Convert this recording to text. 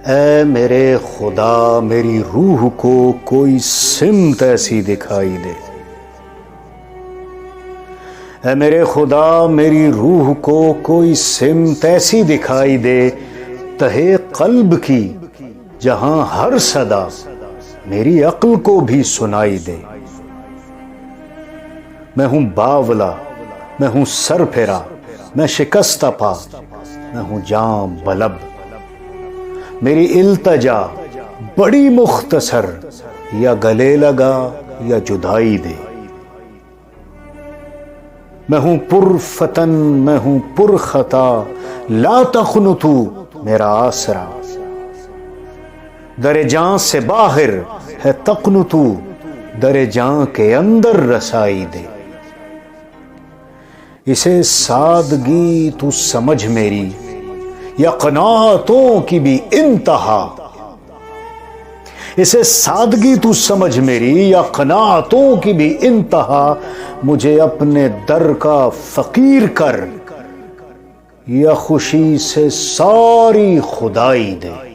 ऐ मेरे खुदा मेरी रूह को कोई सिमत ऐसी दिखाई दे। ऐ मेरे खुदा मेरी रूह को कोई सिमत ऐसी दिखाई दे, तहे कल्ब की जहां हर सदा मेरी अक्ल को भी सुनाई दे। मैं हूं बावला, मैं हूं सर फेरा, मैं शिकस्ता पा, मैं हूं जाम बलब। मेरी इल्तजा बड़ी मुख्तसर, या गले लगा या जुदाई दे। मैं हूं पुरफतन, मैं हूं पुरखता, ला तखनुतू मेरा आसरा। दरे जान से बाहर है तकनुतू, दरे जान के अंदर रसाई दे। इसे सादगी तू समझ मेरी, या क़नाअतों की भी इंतहा। इसे सादगी तू समझ मेरी, या क़नाअतों की भी इंतहा। मुझे अपने दर का फकीर कर, या खुशी से सारी खुदाई दे।